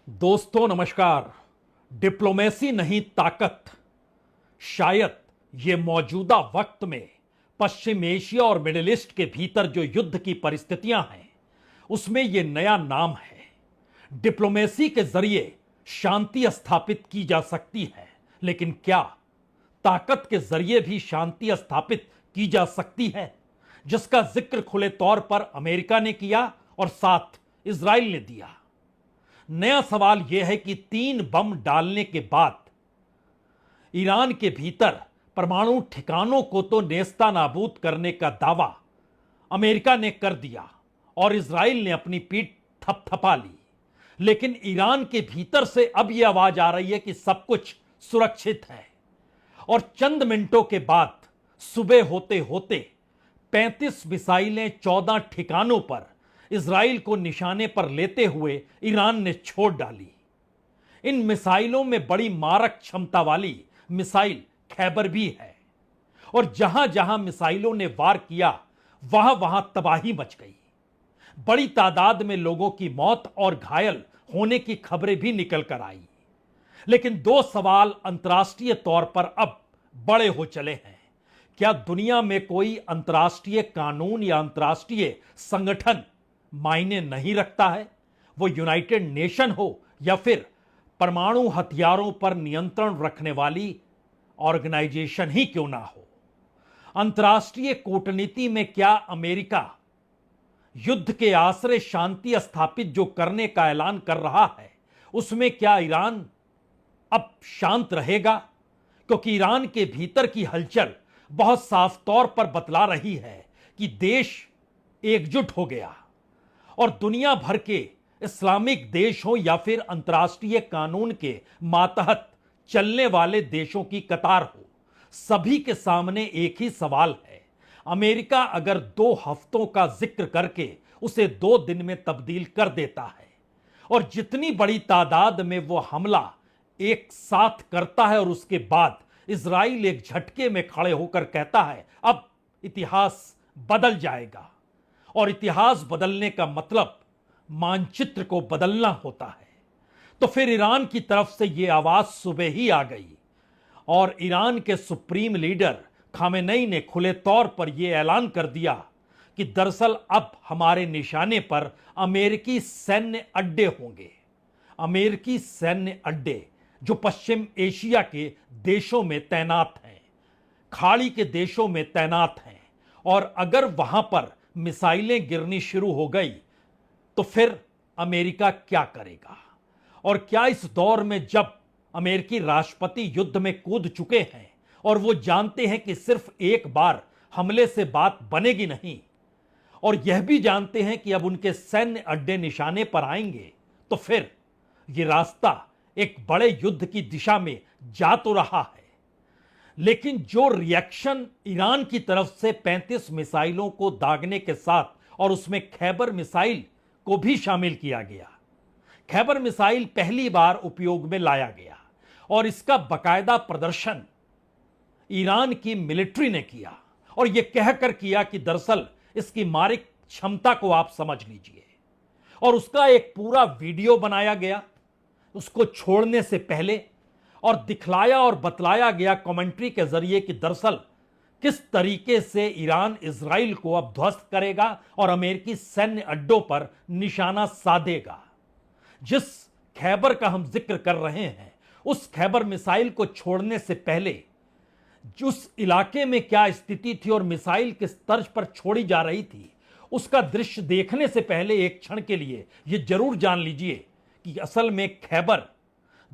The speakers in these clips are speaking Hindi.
दोस्तों नमस्कार। डिप्लोमेसी नहीं ताकत, शायद ये मौजूदा वक्त में पश्चिम एशिया और मिडिल ईस्ट के भीतर जो युद्ध की परिस्थितियां हैं उसमें ये नया नाम है। डिप्लोमेसी के जरिए शांति स्थापित की जा सकती है, लेकिन क्या ताकत के जरिए भी शांति स्थापित की जा सकती है, जिसका जिक्र खुले तौर पर अमेरिका ने किया और साथ इजराइल ने दिया। नया सवाल यह है कि 3 बम डालने के बाद ईरान के भीतर परमाणु ठिकानों को तो नेस्तनाबूद करने का दावा अमेरिका ने कर दिया और इजराइल ने अपनी पीठ थपथपा ली, लेकिन ईरान के भीतर से अब यह आवाज आ रही है कि सब कुछ सुरक्षित है। और चंद मिनटों के बाद सुबह होते होते 35 मिसाइलें 14 ठिकानों पर इजराइल को निशाने पर लेते हुए ईरान ने छोड़ डाली। इन मिसाइलों में बड़ी मारक क्षमता वाली मिसाइल खैबर भी है और जहां जहां मिसाइलों ने वार किया वहां वहां तबाही मच गई। बड़ी तादाद में लोगों की मौत और घायल होने की खबरें भी निकल कर आई। लेकिन 2 सवाल अंतर्राष्ट्रीय तौर पर अब बड़े हो चले हैं। क्या दुनिया में कोई अंतर्राष्ट्रीय कानून या अंतर्राष्ट्रीय संगठन मायने नहीं रखता है? वो यूनाइटेड नेशन हो या फिर परमाणु हथियारों पर नियंत्रण रखने वाली ऑर्गेनाइजेशन ही क्यों ना हो। अंतर्राष्ट्रीय कूटनीति में क्या अमेरिका युद्ध के आश्रय शांति स्थापित जो करने का ऐलान कर रहा है, उसमें क्या ईरान अब शांत रहेगा? क्योंकि ईरान के भीतर की हलचल बहुत साफ तौर पर बतला रही है कि देश एकजुट हो गया और दुनिया भर के इस्लामिक देश हो या फिर अंतर्राष्ट्रीय कानून के मातहत चलने वाले देशों की कतार हो, सभी के सामने एक ही सवाल है। अमेरिका अगर 2 हफ्तों का जिक्र करके उसे 2 दिन में तब्दील कर देता है और जितनी बड़ी तादाद में वो हमला एक साथ करता है और उसके बाद इजराइल एक झटके में खड़े होकर कहता है अब इतिहास बदल जाएगा, और इतिहास बदलने का मतलब मानचित्र को बदलना होता है, तो फिर ईरान की तरफ से यह आवाज सुबह ही आ गई और ईरान के सुप्रीम लीडर खामेनेई ने खुले तौर पर यह ऐलान कर दिया कि दरअसल अब हमारे निशाने पर अमेरिकी सैन्य अड्डे होंगे। अमेरिकी सैन्य अड्डे जो पश्चिम एशिया के देशों में तैनात हैं, खाड़ी के देशों में तैनात हैं, और अगर वहां पर मिसाइलें गिरनी शुरू हो गई तो फिर अमेरिका क्या करेगा? और क्या इस दौर में जब अमेरिकी राष्ट्रपति युद्ध में कूद चुके हैं और वो जानते हैं कि सिर्फ एक बार हमले से बात बनेगी नहीं, और यह भी जानते हैं कि अब उनके सैन्य अड्डे निशाने पर आएंगे, तो फिर यह रास्ता एक बड़े युद्ध की दिशा में जा तो रहा है, लेकिन जो रिएक्शन ईरान की तरफ से 35 मिसाइलों को दागने के साथ और उसमें खैबर मिसाइल को भी शामिल किया गया। खैबर मिसाइल पहली बार उपयोग में लाया गया और इसका बकायदा प्रदर्शन ईरान की मिलिट्री ने किया और यह कहकर किया कि दरअसल इसकी मारक क्षमता को आप समझ लीजिए, और उसका एक पूरा वीडियो बनाया गया उसको छोड़ने से पहले, और दिखलाया और बतलाया गया कमेंट्री के जरिए कि दरअसल किस तरीके से ईरान इजराइल को अब ध्वस्त करेगा और अमेरिकी सैन्य अड्डों पर निशाना साधेगा। जिस खैबर का हम जिक्र कर रहे हैं, उस खैबर मिसाइल को छोड़ने से पहले उस इलाके में क्या स्थिति थी और मिसाइल किस तर्ज पर छोड़ी जा रही थी, उसका दृश्य देखने से पहले एक क्षण के लिए यह जरूर जान लीजिए कि असल में खैबर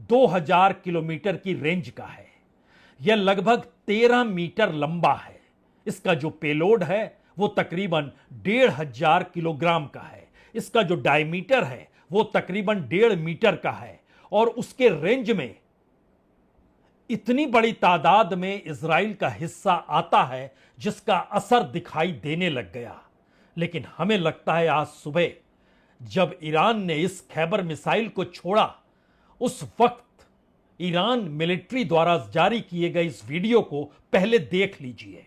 2000 किलोमीटर की रेंज का है। यह लगभग 13 मीटर लंबा है। इसका जो पेलोड है वो तकरीबन 1500 किलोग्राम का है। इसका जो डायमीटर है वो तकरीबन 1.5 मीटर का है, और उसके रेंज में इतनी बड़ी तादाद में इजराइल का हिस्सा आता है जिसका असर दिखाई देने लग गया। लेकिन हमें लगता है आज सुबह जब ईरान ने इस खैबर मिसाइल को छोड़ा, उस वक्त ईरान मिलिट्री द्वारा जारी किए गए इस वीडियो को पहले देख लीजिए।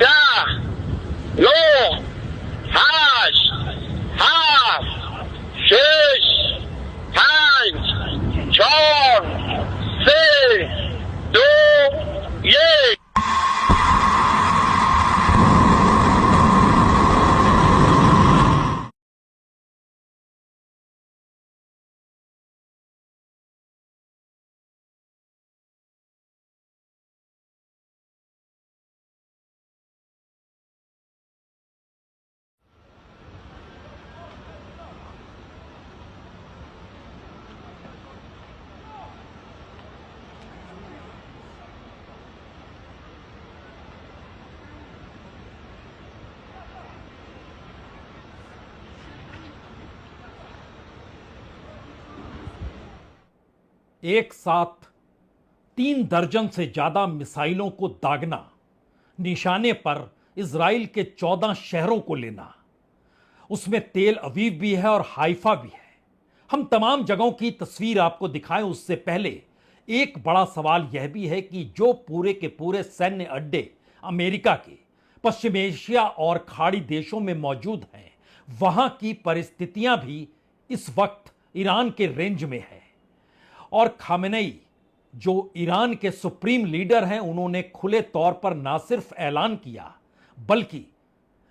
10 9 8 7 6 5 4 3 2 1 एक साथ 3 दर्जन से ज्यादा मिसाइलों को दागना, निशाने पर इजराइल के 14 शहरों को लेना, उसमें तेल अवीव भी है और हाइफा भी है। हम तमाम जगहों की तस्वीर आपको दिखाएं उससे पहले एक बड़ा सवाल यह भी है कि जो पूरे के पूरे सैन्य अड्डे अमेरिका के पश्चिम एशिया और खाड़ी देशों में मौजूद हैं, वहां की परिस्थितियां भी इस वक्त ईरान के रेंज में है। और खामेनेई जो ईरान के सुप्रीम लीडर हैं, उन्होंने खुले तौर पर ना सिर्फ ऐलान किया बल्कि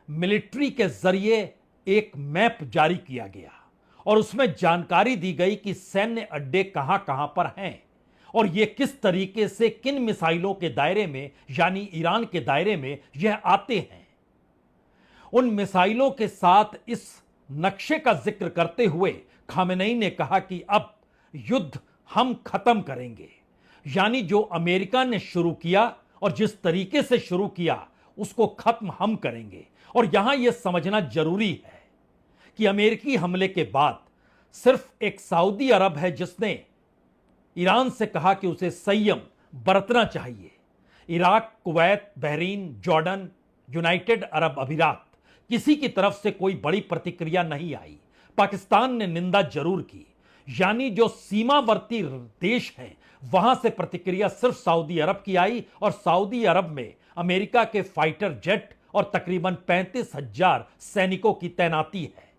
मिलिट्री के जरिए एक मैप जारी किया गया और उसमें जानकारी दी गई कि सैन्य अड्डे कहां कहां पर हैं और ये किस तरीके से किन मिसाइलों के दायरे में यानी ईरान के दायरे में यह आते हैं। उन मिसाइलों के साथ इस नक्शे का जिक्र करते हुए खामेनेई ने कहा कि अब युद्ध हम खत्म करेंगे, यानी जो अमेरिका ने शुरू किया और जिस तरीके से शुरू किया उसको खत्म हम करेंगे। और यहां यह समझना जरूरी है कि अमेरिकी हमले के बाद सिर्फ एक सऊदी अरब है जिसने ईरान से कहा कि उसे संयम बरतना चाहिए। Iraq, Kuwait, Bahrain, Jordan, United Arab अमीरात, किसी की तरफ से कोई बड़ी प्रतिक्रिया नहीं आई। पाकिस्तान ने निंदा जरूर की, यानी जो सीमावर्ती देश हैं वहां से प्रतिक्रिया सिर्फ सऊदी अरब की आई और सऊदी अरब में अमेरिका के फाइटर जेट और तकरीबन 35,000 सैनिकों की तैनाती है।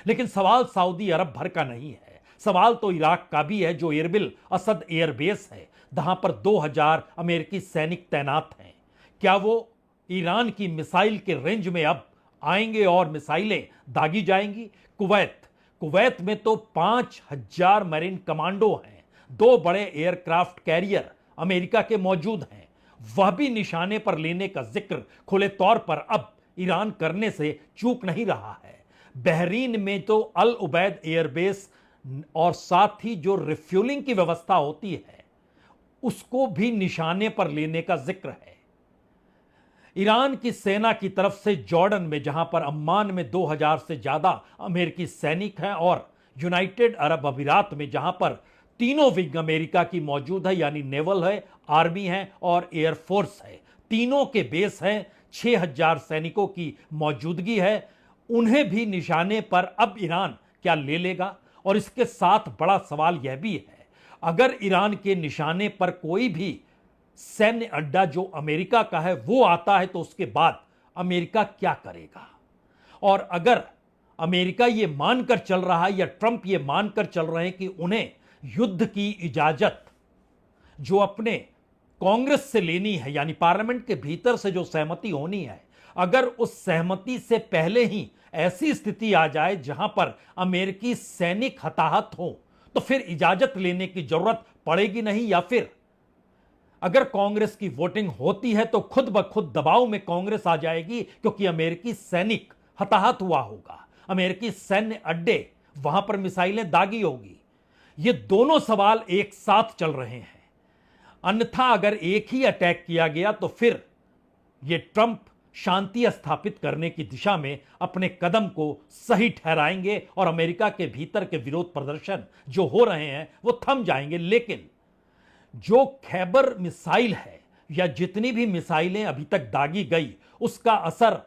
लेकिन सवाल सऊदी अरब भर का नहीं है, सवाल तो इराक का भी है, जो एरबिल असद एयरबेस है, जहां पर 2000 अमेरिकी सैनिक तैनात हैं। क्या वो ईरान की मिसाइल के रेंज में अब आएंगे और मिसाइलें दागी जाएंगी? कुवैत में तो 5,000 मरीन कमांडो हैं, 2 बड़े एयरक्राफ्ट कैरियर अमेरिका के मौजूद हैं, वह भी निशाने पर लेने का जिक्र खुले तौर पर अब ईरान करने से चूक नहीं रहा है। बहरीन में तो अल उबैद एयरबेस और साथ ही जो रिफ्यूलिंग की व्यवस्था होती है उसको भी निशाने पर लेने का जिक्र है। ईरान की सेना की तरफ से जॉर्डन में, जहां पर अम्मान में 2000 से ज्यादा अमेरिकी सैनिक हैं, और यूनाइटेड अरब अमीरात में जहां पर तीनों विंग अमेरिका की मौजूद है, यानी नेवल है, आर्मी है और एयरफोर्स है, तीनों के बेस हैं, 6000 सैनिकों की मौजूदगी है। उन्हें भी निशाने पर अब ईरान क्या ले लेगा? और इसके साथ बड़ा सवाल यह भी है, अगर ईरान के निशाने पर कोई भी सैन्य अड्डा जो अमेरिका का है वो आता है तो उसके बाद अमेरिका क्या करेगा? और अगर अमेरिका ये मानकर चल रहा है या ट्रंप ये मानकर चल रहे हैं कि उन्हें युद्ध की इजाजत जो अपने कांग्रेस से लेनी है, यानी पार्लियामेंट के भीतर से जो सहमति होनी है, अगर उस सहमति से पहले ही ऐसी स्थिति आ जाए जहां पर अमेरिकी सैनिक हताहत हो, तो फिर इजाजत लेने की जरूरत पड़ेगी नहीं, या फिर अगर कांग्रेस की वोटिंग होती है तो खुद ब खुद दबाव में कांग्रेस आ जाएगी, क्योंकि अमेरिकी सैनिक हताहत हुआ होगा, अमेरिकी सैन्य अड्डे वहां पर मिसाइलें दागी होगी। ये दोनों सवाल एक साथ चल रहे हैं। अन्यथा अगर एक ही अटैक किया गया तो फिर यह ट्रंप शांति स्थापित करने की दिशा में अपने कदम को सही ठहराएंगे और अमेरिका के भीतर के विरोध प्रदर्शन जो हो रहे हैं वो थम जाएंगे। लेकिन जो खैबर मिसाइल है या जितनी भी मिसाइलें अभी तक दागी गई, उसका असर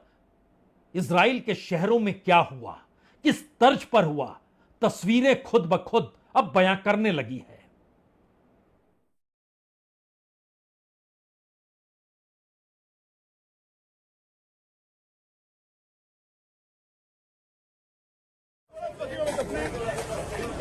इजराइल के शहरों में क्या हुआ, किस तर्ज पर हुआ, तस्वीरें खुद ब खुद अब बयां करने लगी है।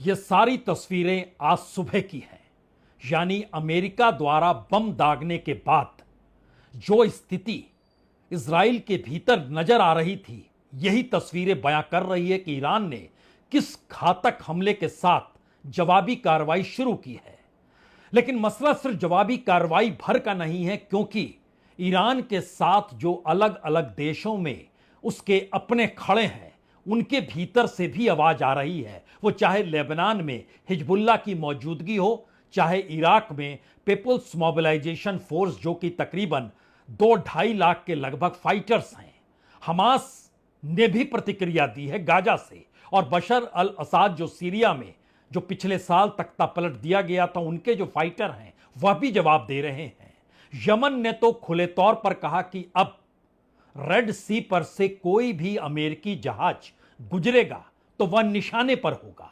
ये सारी तस्वीरें आज सुबह की हैं, यानी अमेरिका द्वारा बम दागने के बाद जो स्थिति इजराइल के भीतर नजर आ रही थी, यही तस्वीरें बयां कर रही है कि ईरान ने किस घातक हमले के साथ जवाबी कार्रवाई शुरू की है। लेकिन मसला सिर्फ जवाबी कार्रवाई भर का नहीं है, क्योंकि ईरान के साथ जो अलग अलग देशों में उसके अपने खड़े हैं, उनके भीतर से भी आवाज आ रही है। वो चाहे लेबनान में हिजबुल्लाह की मौजूदगी हो, चाहे इराक में पीपल्स मोबिलाइजेशन फोर्स जो कि तकरीबन 2-2.5 लाख के लगभग फाइटर्स हैं। हमास ने भी प्रतिक्रिया दी है गाजा से, और बशर अल असाद जो सीरिया में जो पिछले साल तख्ता पलट दिया गया था, उनके जो फाइटर हैं वह भी जवाब दे रहे हैं। यमन ने तो खुले तौर पर कहा कि अब रेड सी पर से कोई भी अमेरिकी जहाज गुजरेगा तो वह निशाने पर होगा।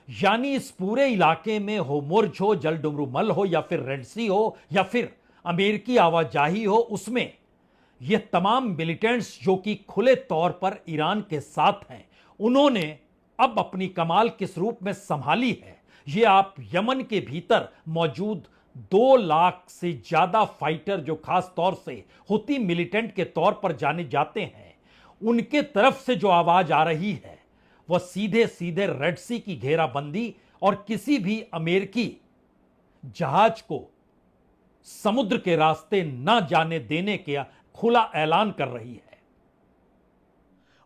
यानी इस पूरे इलाके में हो मुर्ज हो, जलडुमरूमल हो, या फिर रेड सी हो, या फिर अमेरिकी आवाजाही हो, उसमें ये तमाम मिलिटेंट्स जो कि खुले तौर पर ईरान के साथ हैं, उन्होंने अब अपनी कमाल किस रूप में संभाली है, ये आप यमन के भीतर मौजूद 2 लाख से ज्यादा फाइटर जो खास तौर से हुती मिलिटेंट के तौर पर जाने जाते हैं, उनके तरफ से जो आवाज आ रही है, वह सीधे सीधे रेड सी की घेराबंदी और किसी भी अमेरिकी जहाज को समुद्र के रास्ते न जाने देने के खुला ऐलान कर रही है।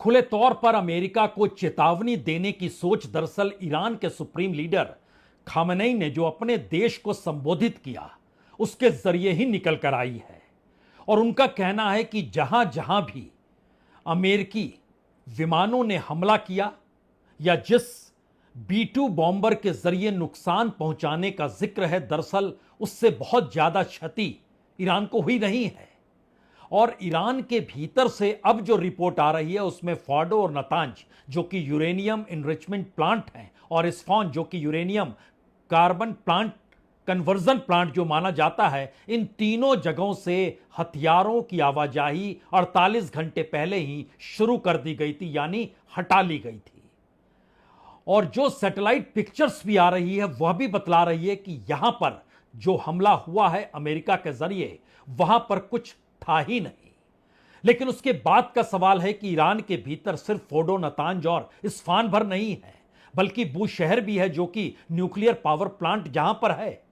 खुले तौर पर अमेरिका को चेतावनी देने की सोच दरअसल ईरान के सुप्रीम लीडर खामेनेई ने जो अपने देश को संबोधित किया, उसके जरिए ही निकल कर आई है। और उनका कहना है कि जहां जहां भी अमेरिकी विमानों ने हमला किया या जिस B-2 बॉम्बर के जरिए नुकसान पहुंचाने का जिक्र है, दरअसल उससे बहुत ज्यादा क्षति ईरान को हुई नहीं है। और ईरान के भीतर से अब जो रिपोर्ट आ रही है, उसमें फॉर्डो और नतांज जो कि यूरेनियम इनरिचमेंट प्लांट हैं, और इस्फान जो कि uranium carbon plant conversion plant जो माना जाता है, इन तीनों जगहों से हथियारों की आवाजाही 48 घंटे पहले ही शुरू कर दी गई थी, यानी हटा ली गई थी। और जो सैटेलाइट पिक्चर्स भी आ रही है, वह भी बतला रही है कि यहां पर जो हमला हुआ है अमेरिका के जरिए, वहां पर कुछ था ही नहीं। लेकिन उसके बाद का सवाल है कि ईरान के भीतर सिर्फ फोर्डो, नतांज और इस्फान भर नहीं है, बल्कि बूशहर भी है जो कि न्यूक्लियर पावर प्लांट जहां पर है,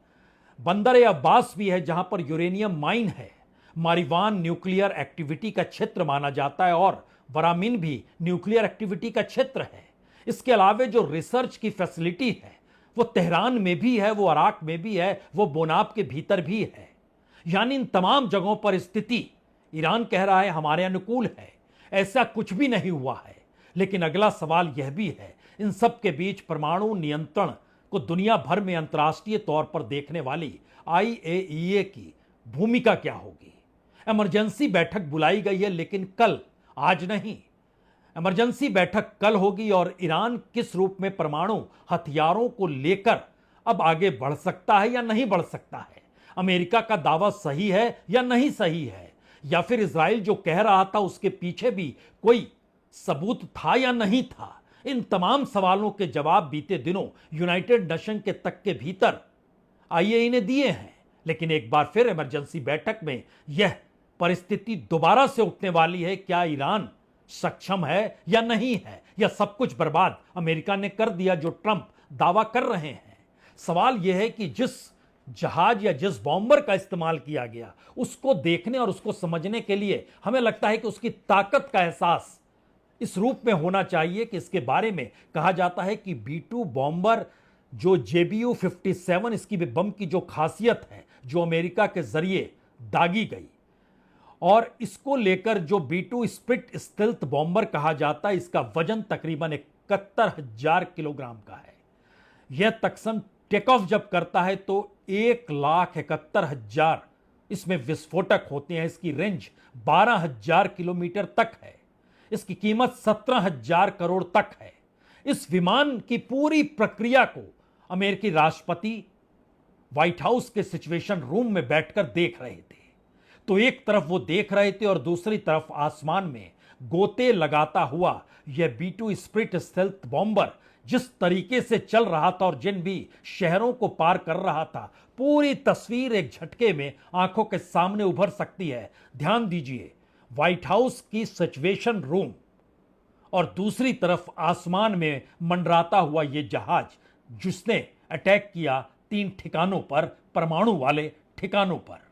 बंदर अब्बास भी है जहां पर यूरेनियम माइन है, मारिवान न्यूक्लियर एक्टिविटी का क्षेत्र माना जाता है, और बरामिन भी न्यूक्लियर एक्टिविटी का क्षेत्र है। इसके अलावा जो रिसर्च की फैसिलिटी है वो तेहरान में भी है, वो अराक में भी है, वो बोनाब के भीतर भी है। यानी इन तमाम जगहों पर स्थिति ईरान कह रहा है हमारे अनुकूल है, ऐसा कुछ भी नहीं हुआ है। लेकिन अगला सवाल यह भी है, इन सब के बीच परमाणु नियंत्रण को दुनिया भर में अंतर्राष्ट्रीय तौर पर देखने वाली IAEA की भूमिका क्या होगी। इमरजेंसी बैठक बुलाई गई है, लेकिन कल, आज नहीं। इमरजेंसी बैठक कल होगी, और ईरान किस रूप में परमाणु हथियारों को लेकर अब आगे बढ़ सकता है या नहीं बढ़ सकता है, अमेरिका का दावा सही है या नहीं सही है, या फिर इजराइल जो कह रहा था उसके पीछे भी कोई सबूत था या नहीं था। इन तमाम सवालों के जवाब बीते दिनों यूनाइटेड नेशन के तक के भीतर IAEA ने दिए हैं। लेकिन एक बार फिर इमरजेंसी बैठक में यह परिस्थिति दोबारा से उठने वाली है। क्या ईरान सक्षम है या नहीं है, या सब कुछ बर्बाद अमेरिका ने कर दिया जो ट्रंप दावा कर रहे हैं? सवाल यह है कि जिस जहाज या जिस बॉम्बर का इस्तेमाल किया गया, उसको देखने और उसको समझने के लिए हमें लगता है कि उसकी ताकत का एहसास इस रूप में होना चाहिए कि इसके बारे में कहा जाता है कि B-2 बॉम्बर जो JBU-57, इसकी भी बम की जो खासियत है जो अमेरिका के जरिए दागी गई, और इसको लेकर जो B-2 स्प्लिट स्टेल्थ बॉम्बर कहा जाता है, इसका वजन तकरीबन 71,000 किलोग्राम का है। यह तकसन टेक ऑफ जब करता है तो 1,71,000 इसमें विस्फोटक होते हैं। इसकी रेंज 12,000 किलोमीटर तक है। इसकी कीमत 17,000 करोड़ तक है। इस विमान की पूरी प्रक्रिया को अमेरिकी राष्ट्रपति व्हाइट हाउस के सिचुएशन रूम में बैठकर देख रहे थे। तो एक तरफ वो देख रहे थे और दूसरी तरफ आसमान में गोते लगाता हुआ यह B-2 स्प्लिट स्टेल्थ बॉम्बर जिस तरीके से चल रहा था और जिन भी शहरों को पार कर रहा था, पूरी तस्वीर एक झटके में आंखों के सामने उभर सकती है। ध्यान दीजिए, व्हाइट हाउस की सिचुएशन रूम और दूसरी तरफ आसमान में मंडराता हुआ यह जहाज जिसने अटैक किया 3 ठिकानों पर, परमाणु वाले ठिकानों पर।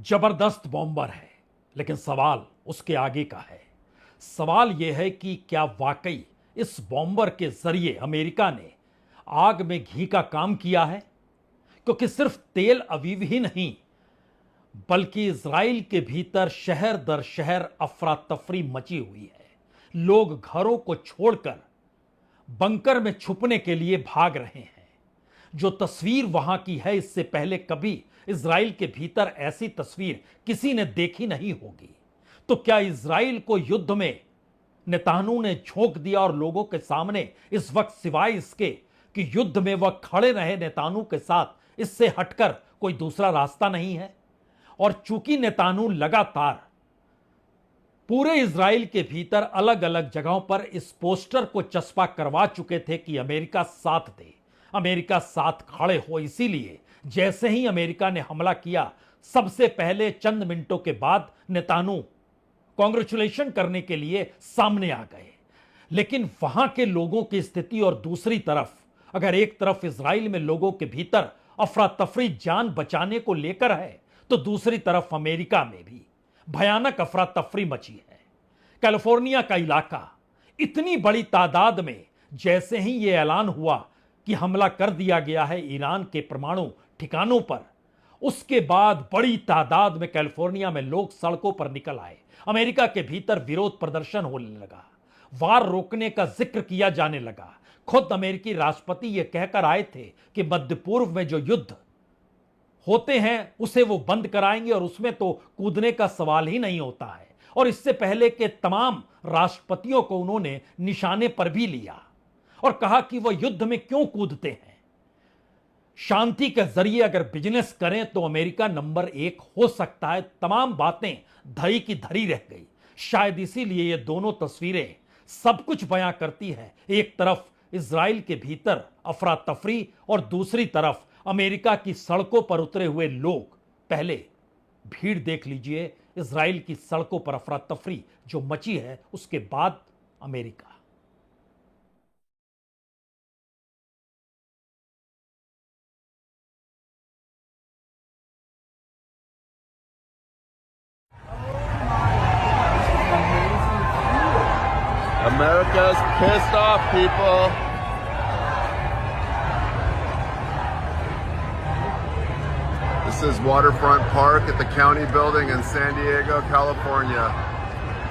जबरदस्त बॉम्बर है, लेकिन सवाल उसके आगे का है। सवाल यह है कि क्या वाकई इस बॉम्बर के जरिए अमेरिका ने आग में घी का काम किया है? क्योंकि सिर्फ तेल अवीव ही नहीं, बल्कि इजराइल के भीतर शहर दर शहर अफरा तफरी मची हुई है। लोग घरों को छोड़कर बंकर में छुपने के लिए भाग रहे हैं। जो तस्वीर वहां की है, इससे पहले कभी इजराइल के भीतर ऐसी तस्वीर किसी ने देखी नहीं होगी। तो क्या इजराइल को युद्ध में नेतान्याहू ने झोंक दिया और लोगों के सामने इस वक्त सिवाय इसके कि युद्ध में वह खड़े रहे नेतान्याहू के साथ, इससे हटकर कोई दूसरा रास्ता नहीं है? और चूंकि नेतान्याहू लगातार पूरे इजराइल के भीतर अलग अलग जगहों पर इस पोस्टर को चस्पा करवा चुके थे कि अमेरिका साथ दे, अमेरिका साथ खड़े हो, इसीलिए जैसे ही अमेरिका ने हमला किया, सबसे पहले चंद मिनटों के बाद नेतान्याहू कांग्रेचुलेशन करने के लिए सामने आ गए। लेकिन वहां के लोगों की स्थिति और दूसरी तरफ, अगर एक तरफ इजराइल में लोगों के भीतर अफरा तफरी जान बचाने को लेकर है, तो दूसरी तरफ अमेरिका में भी भयानक अफरा तफरी मची है। कैलिफोर्निया का इलाका इतनी बड़ी तादाद में जैसे ही यह ऐलान हुआ कि हमला कर दिया गया है ईरान के परमाणु ठिकानों पर, उसके बाद बड़ी तादाद में कैलिफोर्निया में लोग सड़कों पर निकल आए। अमेरिका के भीतर विरोध प्रदर्शन होने लगा, वार रोकने का जिक्र किया जाने लगा। खुद अमेरिकी राष्ट्रपति यह कहकर आए थे कि मध्य पूर्व में जो युद्ध होते हैं उसे वो बंद कराएंगे और उसमें तो कूदने का सवाल ही नहीं होता है। और इससे पहले के तमाम राष्ट्रपतियों को उन्होंने निशाने पर भी लिया और कहा कि वह युद्ध में क्यों कूदते हैं। शांति के जरिए अगर बिजनेस करें तो अमेरिका नंबर 1 हो सकता है। तमाम बातें धरी की धरी रह गई। शायद इसीलिए ये दोनों तस्वीरें सब कुछ बयां करती है। एक तरफ इजराइल के भीतर अफरा तफरी और दूसरी तरफ अमेरिका की सड़कों पर उतरे हुए लोग। पहले भीड़ देख लीजिए, इजराइल की सड़कों पर अफरा तफरी जो मची है, उसके बाद America. America's pissed off, people. This is Waterfront Park at the county building in San Diego, California.